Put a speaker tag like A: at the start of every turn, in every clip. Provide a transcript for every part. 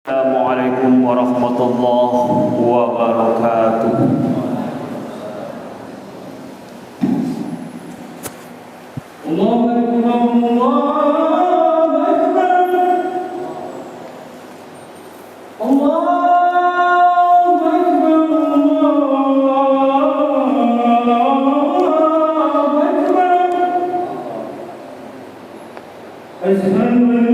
A: Assalamualaikum warahmatullahi wabarakatuh. Allahu Akbar, Allahu Akbar, Allahu Akbar, Allahu Akbar. Asyhadu an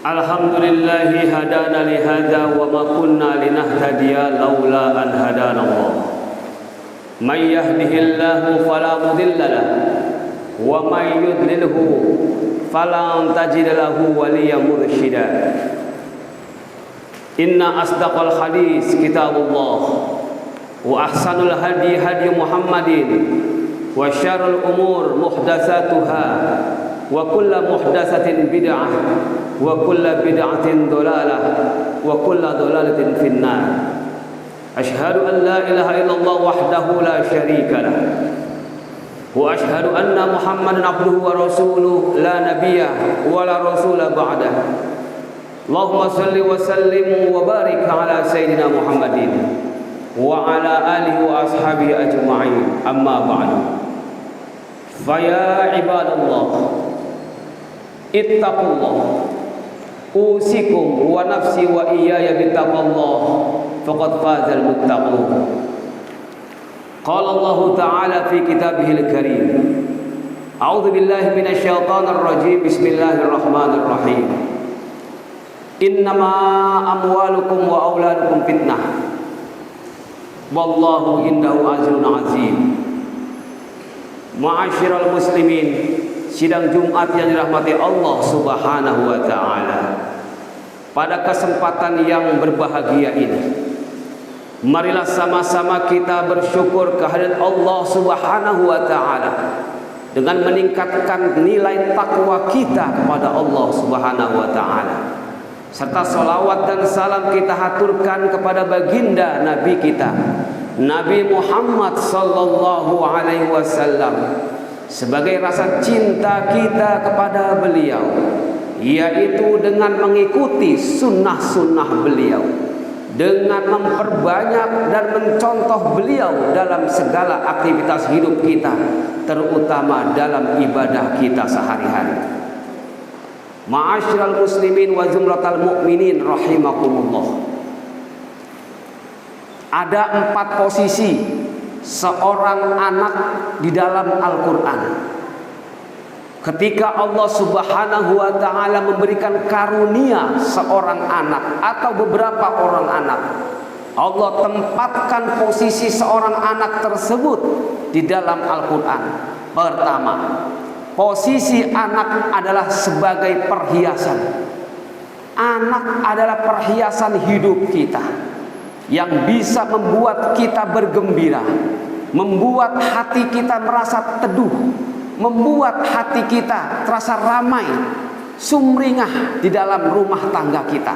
A: Alhamdulillahi hadana lihada wa ma kunna linahtadiya laula an hadana Allah. May yahdihillahu fala mudilla lahu wa may yudlilhu fala tajid lahu waliyyan mursyida. Inna asdaqal hadis kitabullah wa ahsanul hadi hadi Muhammadin wa syarrul umur muhdatsatuha wa kullu muhdatsatin bid'ah wa kullu bid'atin dhalalah wa kullu dhalalatin finnar. Asyhadu an la ilaha illallah wahdahu la syarika lah wa asyhadu anna Muhammadan abduhu wa rasuluhu la nabiyya wa la rasula ba'dah. Allahumma shalli wa sallim wa barik ala sayyidina Muhammadin wa ala alihi wa ashabihi ajma'in. Amma ba'du. Fa ya ibadallah ittaqullah usikum wa nafsi wa iyaya bittaqallah faqad fazal muttaqun. Qala Allah ta'ala fi kitabihil karim, a'udzu billahi minasy syaithanir rajim, bismillahirrahmanirrahim. Innama amwalukum wa auladukum fitnah wallahu indahu ajrun azim. Ma'asyiral muslimin, sidang Jumat yang dirahmati Allah Subhanahu wa taala. Pada kesempatan yang berbahagia ini, marilah sama-sama kita bersyukur kehadirat Allah Subhanahu wa taala dengan meningkatkan nilai takwa kita kepada Allah Subhanahu wa taala. Serta salawat dan salam kita haturkan kepada baginda Nabi kita, Nabi Muhammad sallallahu alaihi wasallam, sebagai rasa cinta kita kepada beliau, yaitu dengan mengikuti sunnah-sunnah beliau, dengan memperbanyak dan mencontoh beliau dalam segala aktivitas hidup kita, terutama dalam ibadah kita sehari-hari. Ma'asyiral muslimin wa zumratal mu'minin rahimakumullah. Ada 4 posisi seorang anak di dalam Al-Quran. Ketika Allah Subhanahu wa ta'ala memberikan karunia seorang anak atau beberapa orang anak, Allah tempatkan posisi seorang anak tersebut di dalam Al-Quran. Pertama, posisi anak adalah sebagai perhiasan. Anak adalah perhiasan hidup kita yang bisa membuat kita bergembira, membuat hati kita merasa teduh, membuat hati kita terasa ramai, sumringah di dalam rumah tangga kita.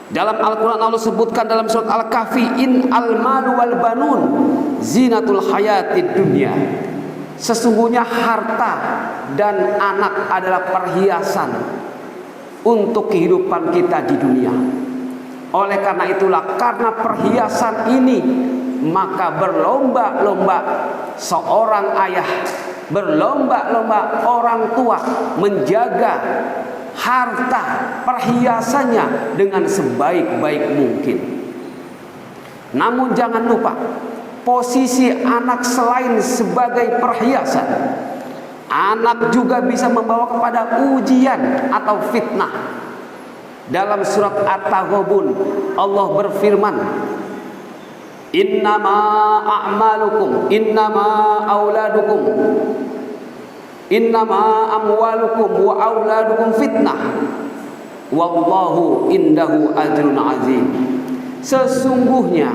A: Dalam Al-Quran Allah sebutkan dalam surat Al-Kahfi, in al-malu wal banun zinatul hayatid dunya. Sesungguhnya harta dan anak adalah perhiasan untuk kehidupan kita di dunia. Oleh karena itulah, karena perhiasan ini, maka berlomba-lomba seorang ayah, berlomba-lomba orang tua menjaga harta perhiasannya dengan sebaik-baik mungkin. Namun jangan lupa, posisi anak selain sebagai perhiasan, anak juga bisa membawa kepada ujian atau fitnah. Dalam surat At-Taghabun Allah berfirman, innama a'malukum innama auladukum innama amwalukum wa auladukum fitnah wallahu indahu ajrun azim. Sesungguhnya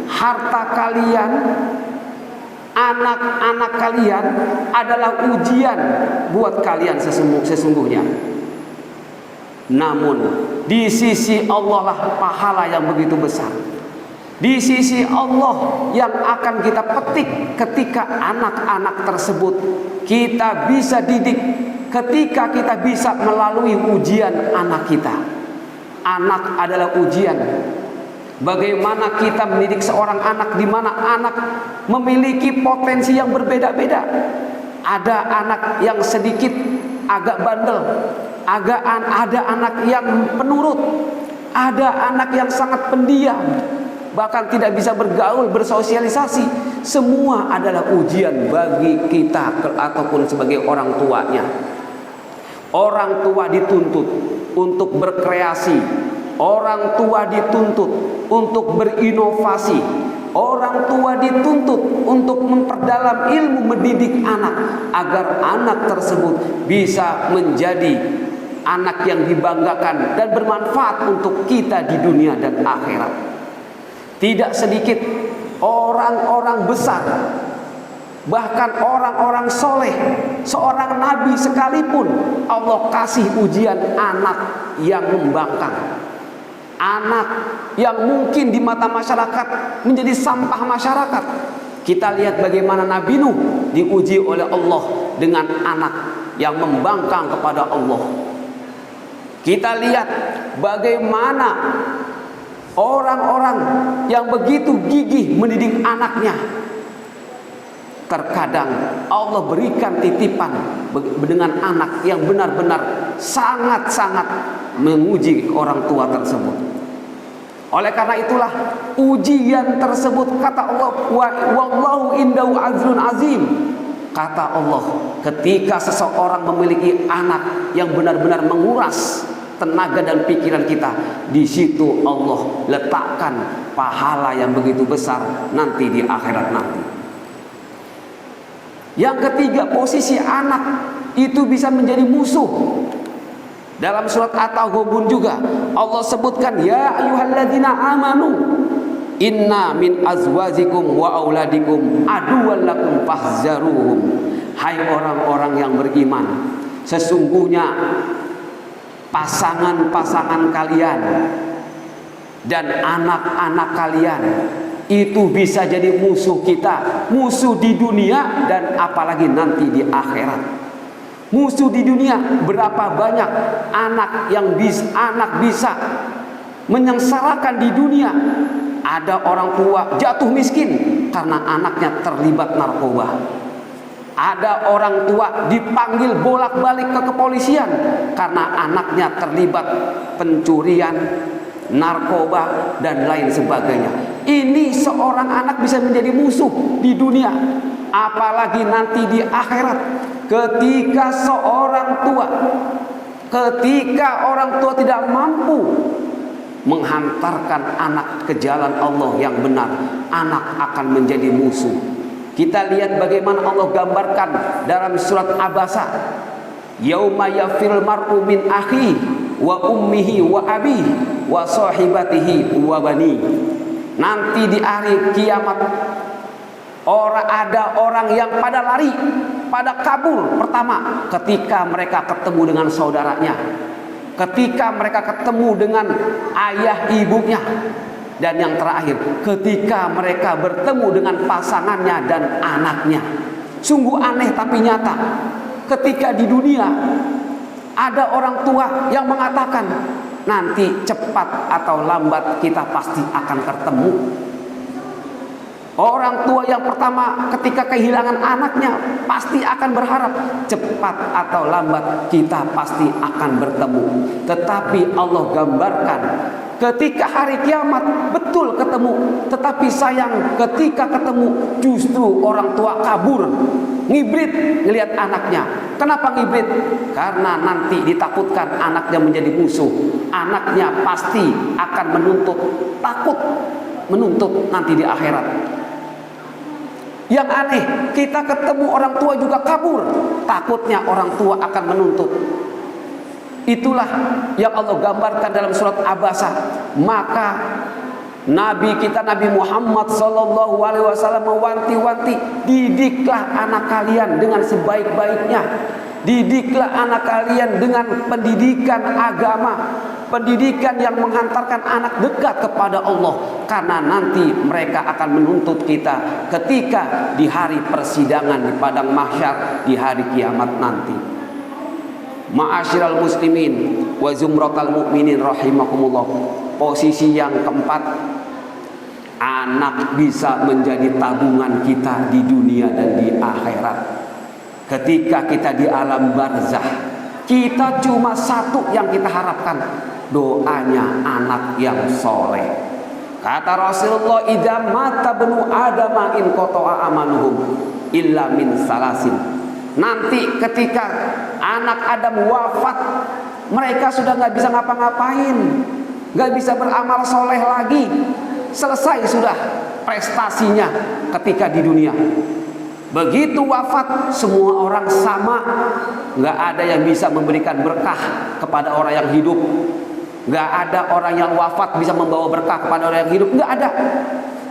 A: harta kalian, anak-anak kalian adalah ujian buat kalian sesungguhnya. Namun di sisi Allah lah pahala yang begitu besar. Di sisi Allah yang akan kita petik ketika anak-anak tersebut kita bisa didik, ketika kita bisa melalui ujian anak kita. Anak adalah ujian. Bagaimana kita mendidik seorang anak, di mana anak memiliki potensi yang berbeda-beda. Ada anak yang sedikit agak bandel, ada anak yang penurut, ada anak yang sangat pendiam, bahkan tidak bisa bergaul, bersosialisasi. Semua adalah ujian bagi kita ataupun sebagai orang tuanya. Orang tua dituntut untuk berkreasi, orang tua dituntut untuk berinovasi, orang tua dituntut untuk memperdalam ilmu mendidik anak, agar anak tersebut bisa menjadi anak yang dibanggakan dan bermanfaat untuk kita di dunia dan akhirat. Tidak sedikit orang-orang besar, bahkan orang-orang soleh, seorang nabi sekalipun, Allah kasih ujian anak yang membangkang, anak yang mungkin di mata masyarakat menjadi sampah masyarakat. Kita lihat bagaimana Nabi Nuh diuji oleh Allah dengan anak yang membangkang kepada Allah. Kita lihat bagaimana orang-orang yang begitu gigih mendidik anaknya, terkadang Allah berikan titipan dengan anak yang benar-benar sangat-sangat menguji orang tua tersebut. Oleh karena itulah ujian tersebut, kata Allah, wallahu indahu ajrun azim. Kata Allah, ketika seseorang memiliki anak yang benar-benar menguras tenaga dan pikiran kita, di situ Allah letakkan pahala yang begitu besar nanti di akhirat nanti. Yang ketiga, posisi anak itu bisa menjadi musuh. Dalam surat At-Taghabun juga Allah sebutkan, ya ayyuhalladzina amanu inna min azwajikum wa auladikum aduwwan lakum fahzaruhum. Hai orang-orang yang beriman, sesungguhnya pasangan-pasangan kalian dan anak-anak kalian itu bisa jadi musuh kita, musuh di dunia dan apalagi nanti di akhirat. Musuh di dunia, berapa banyak anak yang bisa menyengsarakan di dunia. Ada orang tua jatuh miskin karena anaknya terlibat narkoba. Ada orang tua dipanggil bolak-balik ke kepolisian karena anaknya terlibat pencurian, narkoba, dan lain sebagainya. Ini seorang anak bisa menjadi musuh di dunia, apalagi nanti di akhirat ketika orang tua tidak mampu menghantarkan anak ke jalan Allah yang benar, anak akan menjadi musuh. Kita lihat bagaimana Allah gambarkan dalam surat Abasa, yauma yafirul mar'u min akhi wa ummihi wa abihi wa sahibatihi wa bani. Nanti di hari kiamat ada orang yang pada lari, pada kabur pertama ketika mereka ketemu dengan saudaranya, ketika mereka ketemu dengan ayah ibunya, dan yang terakhir ketika mereka bertemu dengan pasangannya dan anaknya. Sungguh aneh tapi nyata. Ketika di dunia ada orang tua yang mengatakan nanti cepat atau lambat kita pasti akan bertemu. Orang tua yang pertama ketika kehilangan anaknya pasti akan berharap cepat atau lambat kita pasti akan bertemu. Tetapi Allah gambarkan ketika hari kiamat betul ketemu, tetapi sayang ketika ketemu justru orang tua kabur, ngibrit ngelihat anaknya. Kenapa ngibrit? Karena nanti ditakutkan anaknya menjadi musuh. Anaknya pasti akan takut menuntut nanti di akhirat. Yang aneh, kita ketemu orang tua juga kabur, takutnya orang tua akan menuntut. Itulah yang Allah gambarkan dalam surat Abasa. Maka Nabi kita Nabi Muhammad SAW mewanti-wanti, didiklah anak kalian dengan sebaik-baiknya, didiklah anak kalian dengan pendidikan agama, pendidikan yang menghantarkan anak dekat kepada Allah, karena nanti mereka akan menuntut kita ketika di hari persidangan di padang mahsyar, di hari kiamat nanti. Ma'asyiral muslimin wa zumratal mu'minin rahimakumullah. Posisi yang keempat, anak bisa menjadi tabungan kita di dunia dan di akhirat. Ketika kita di alam barzah, kita cuma satu yang kita harapkan, doanya anak yang soleh. Kata Rasulullah, idza mata benu adama in qata'a amaluhum illa min salasin. Nanti ketika anak Adam wafat, mereka sudah nggak bisa ngapa-ngapain, nggak bisa beramal soleh lagi. Selesai sudah prestasinya ketika di dunia. Begitu wafat, semua orang sama, nggak ada yang bisa memberikan berkah kepada orang yang hidup. Nggak ada orang yang wafat bisa membawa berkah kepada orang yang hidup, nggak ada.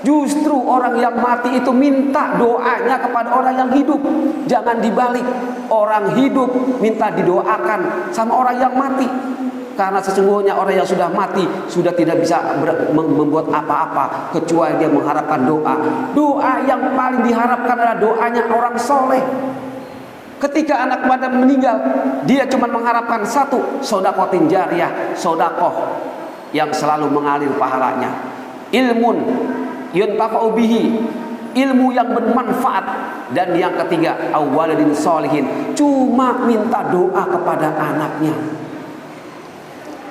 A: Justru orang yang mati itu minta doanya kepada orang yang hidup. Jangan dibalik, orang hidup minta didoakan sama orang yang mati. Karena sesungguhnya orang yang sudah mati sudah tidak bisa membuat apa-apa kecuali dia mengharapkan doa. Doa yang paling diharapkan adalah doanya orang soleh. Ketika anak pada meninggal, dia cuma mengharapkan satu, sodakotin jariyah, sodakoh yang selalu mengalir pahalanya. Ilmun yuntafa'u bihi, ilmu yang bermanfaat. Dan yang ketiga, awwaladin solihin, cuma minta doa kepada anaknya.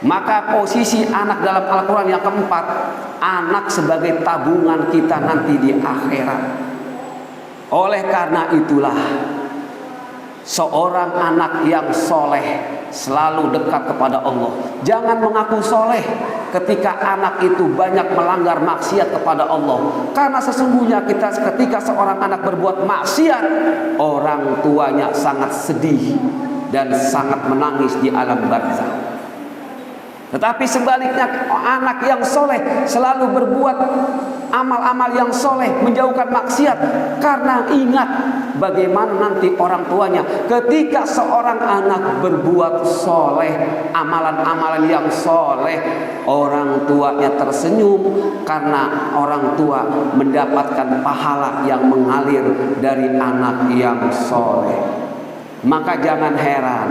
A: Maka posisi anak dalam Al-Quran yang keempat, anak sebagai tabungan kita nanti di akhirat. Oleh karena itulah, seorang anak yang soleh selalu dekat kepada Allah. Jangan mengaku soleh ketika anak itu banyak melanggar maksiat kepada Allah. Karena sesungguhnya ketika seorang anak berbuat maksiat, orang tuanya sangat sedih dan sangat menangis di alam barzah. Tetapi sebaliknya, anak yang soleh selalu berbuat amal-amal yang soleh, menjauhkan maksiat, karena ingat bagaimana nanti orang tuanya. Ketika seorang anak berbuat soleh, amalan-amalan yang soleh, orang tuanya tersenyum karena orang tua mendapatkan pahala yang mengalir dari anak yang soleh. Maka jangan heran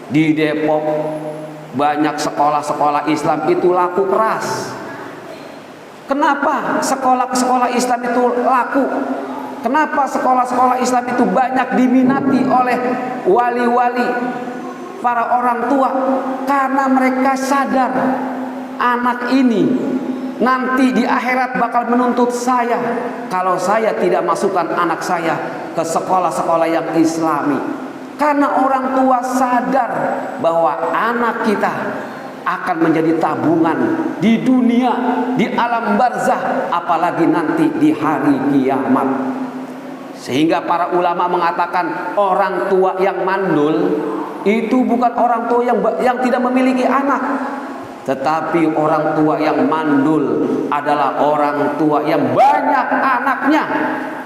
A: di Depok banyak sekolah-sekolah Islam itu laku keras. Kenapa sekolah-sekolah Islam itu laku? Kenapa sekolah-sekolah Islam itu banyak diminati oleh wali-wali, para orang tua? Karena mereka sadar anak ini nanti di akhirat bakal menuntut saya kalau saya tidak masukkan anak saya ke sekolah-sekolah yang Islami. Karena orang tua sadar bahwa anak kita akan menjadi tabungan di dunia, di alam barzah, apalagi nanti di hari kiamat. Sehingga para ulama mengatakan orang tua yang mandul itu bukan orang tua yang tidak memiliki anak, tetapi orang tua yang mandul adalah orang tua yang banyak anaknya,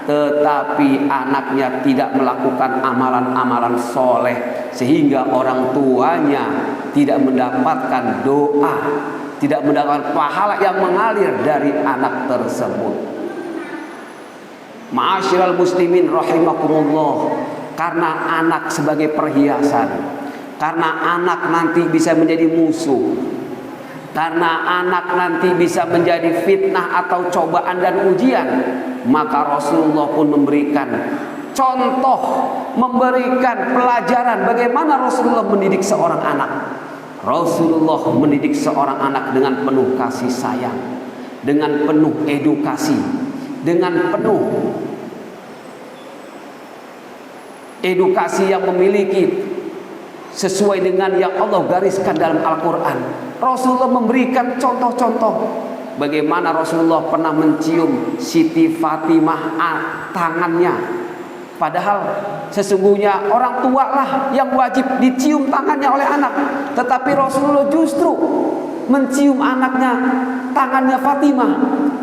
A: tetapi anaknya tidak melakukan amalan-amalan soleh, sehingga orang tuanya tidak mendapatkan doa, tidak mendapatkan pahala yang mengalir dari anak tersebut. Ma'asyiral muslimin rahimakumullah, karena anak sebagai perhiasan, karena anak nanti bisa menjadi musuh, karena anak nanti bisa menjadi fitnah atau cobaan dan ujian, maka Rasulullah pun memberikan contoh, memberikan pelajaran bagaimana Rasulullah mendidik seorang anak. Rasulullah mendidik seorang anak dengan penuh kasih sayang, dengan penuh edukasi, dengan penuh edukasi yang memiliki sesuai dengan yang Allah gariskan dalam Al-Quran. Rasulullah memberikan contoh-contoh bagaimana Rasulullah pernah mencium Siti Fatimah tangannya, padahal sesungguhnya orang tua lah yang wajib dicium tangannya oleh anak, tetapi Rasulullah justru mencium anaknya, tangannya Fatimah.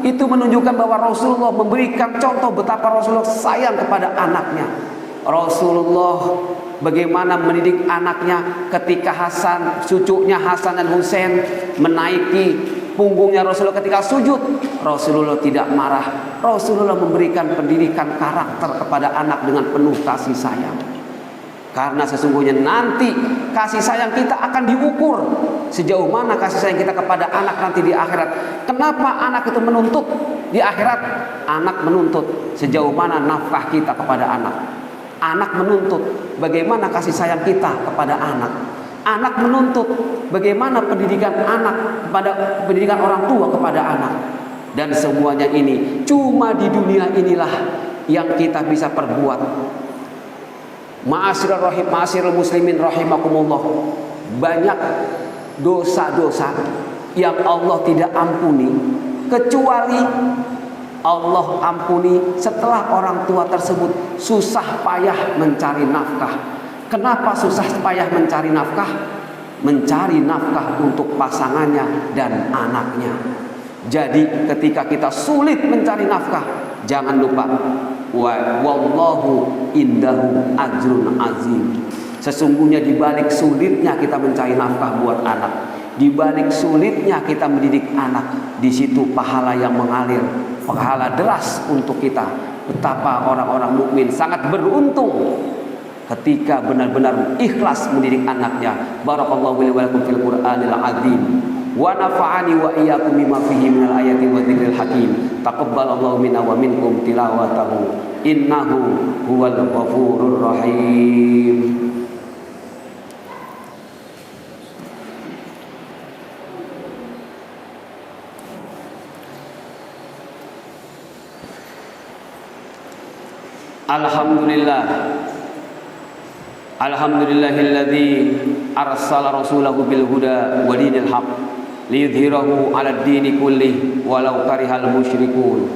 A: Itu menunjukkan bahwa Rasulullah memberikan contoh betapa Rasulullah sayang kepada anaknya. Rasulullah bagaimana mendidik anaknya ketika cucunya Hasan dan Husain menaiki punggungnya Rasulullah ketika sujud. Rasulullah tidak marah. Rasulullah memberikan pendidikan karakter kepada anak dengan penuh kasih sayang. Karena sesungguhnya nanti kasih sayang kita akan diukur sejauh mana kasih sayang kita kepada anak nanti di akhirat. Kenapa anak itu menuntut di akhirat? Anak menuntut sejauh mana nafkah kita kepada anak. Anak menuntut bagaimana kasih sayang kita kepada anak. Anak menuntut bagaimana pendidikan anak kepada pendidikan orang tua kepada anak. Dan semuanya ini cuma di dunia inilah yang kita bisa perbuat. Ma'asyiral muslimin rahimakumullah, banyak dosa-dosa yang Allah tidak ampuni, kecuali Allah ampuni setelah orang tua tersebut susah payah mencari nafkah. Kenapa susah payah mencari nafkah? Mencari nafkah untuk pasangannya dan anaknya. Jadi ketika kita sulit mencari nafkah, jangan lupa wallahu indahu ajrun azim. Sesungguhnya di balik sulitnya kita mencari nafkah buat anak, di balik sulitnya kita mendidik anak, di situ pahala yang mengalir, pahala deras untuk kita. Betapa orang-orang mukmin sangat beruntung ketika benar-benar ikhlas mendidik anaknya. Barakallahu li wa lakum fil Qur'anil azim wa nafa'ani wa iyyakum bima fihi minal ayati wa dzikril hakim. Taqabbalallahu minna wa minkum tilawatahu innahu huwal ghafurur rahim. Alhamdulillah, alhamdulillahilladzi arsala rasulahu bil huda wa dinil haq liyudhhirahu 'alad dini kullih walau karihal musyrikun.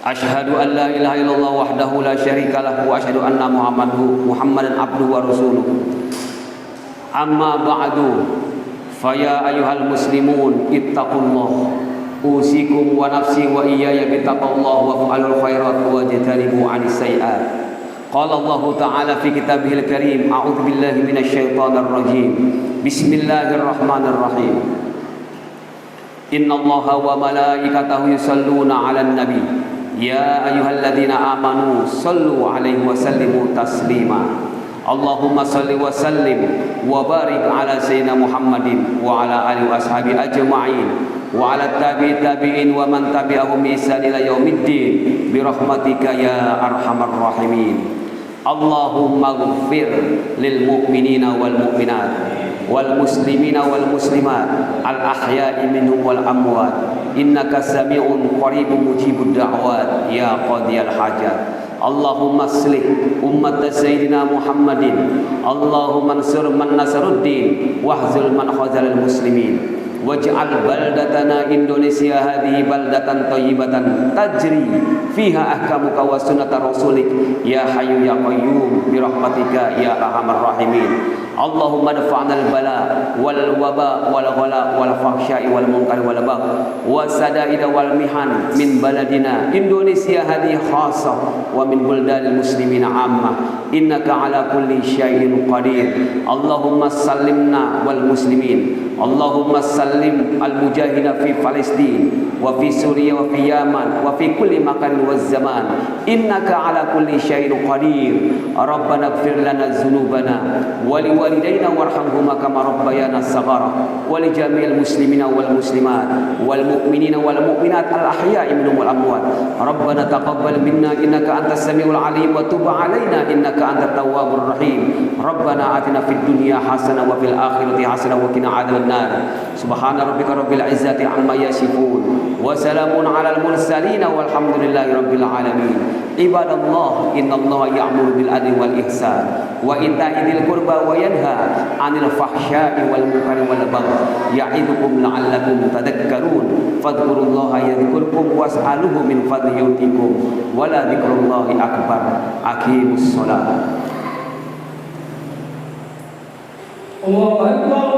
A: Asyhadu an la ilaha illallah wahdahu la syarika lahu wa asyhadu anna Muhammadan abduhu wa rasuluhu. Amma ba'du, faya ayyuhal muslimun ittaqullah. Usikum wa nafsi wa iyaya bittaqallah wa fa'alul khairat wa jatanibu 'anis sayyi'at. Qala Allah Ta'ala fi kitabihil karim, a'udzu billahi minasy syaithanir rajim. Bismillahirrahmanirrahim. Innallaha wa malaikatahu yusholluna 'alan nabi. Ya ayyuhalladzina amanu shallu 'alaihi wa sallimu taslima. Allahumma shalli wa sallim wa barik 'ala sayyidina Muhammadin wa 'ala alihi wa ashabihi ajma'in. wa ala tabi'in wa man tabi'ahum bi ihsan ila yaumiddin bi rahmatika ya arhamar rahimin. Allahumma ighfir lil mu'minina wal mu'minat wal muslimina wal muslimat al ahya'i minhum wal amwat innaka sami'un qaribun mujibud da'wat ya qadiyal hajat. Allahumma aslih ummat Sayyidina Muhammadin, Allahumma ansur man nasaruddin wahzul man khazalal muslimin, waj'al baldatana Indonesia hadhihi baldatan thayyibatan tajri fiha ahkamuka wa sunnata rasulik ya hayyu ya qayyum bi rahmatika ya arhamar rahimin. Allahumma dafa'na al-bala wal waba wal ghala wal fahsya'i wal munkar wal bagh wa sadaida wal mihan min baladina Indonesia hadhihi khassah wa min buldanil muslimina ammah innaka ala kulli syai'in qadir. Allahumma sallimna wal muslimin, Allahumma sallim al mujahidin fi Palestin wa fi Suriah wa fi Yaman wa fi kulli makan wa zaman innaka ala kulli syai'in qadir. Rabbana ighfir lana dzunubana wa liwalidayna warhamhuma kama rabbayana shaghara wa li jami'il muslimina wal muslimat wal mu'minina wal mu'minat al ahya'i minhum wal amwat. Rabbana taqabbal minna innaka antas samiul alim wa tub alaina innaka antat tawwabur rahim. Rabbana atina fid dunya hasanah wa fil akhirati hasanah wa qina adzabannar. Subhana rabbika rabbil izzati amma yasifun wa salamun alal mursalin walhamdulillahi rabbil alamin. Ibadallah, innallaha ya'muru bil adli wal ihsan wa ita'i dzil qurba wa yanha 'anil fahsya'i wal munkari wal baghi ya'idukum la'allakum tadhakkarun. Fadhkurullaha yadhkurkum was'aluhu min fadli yutikum wa la dzikrullahi akbar. Aqimus shalah.
B: Allahu akbar.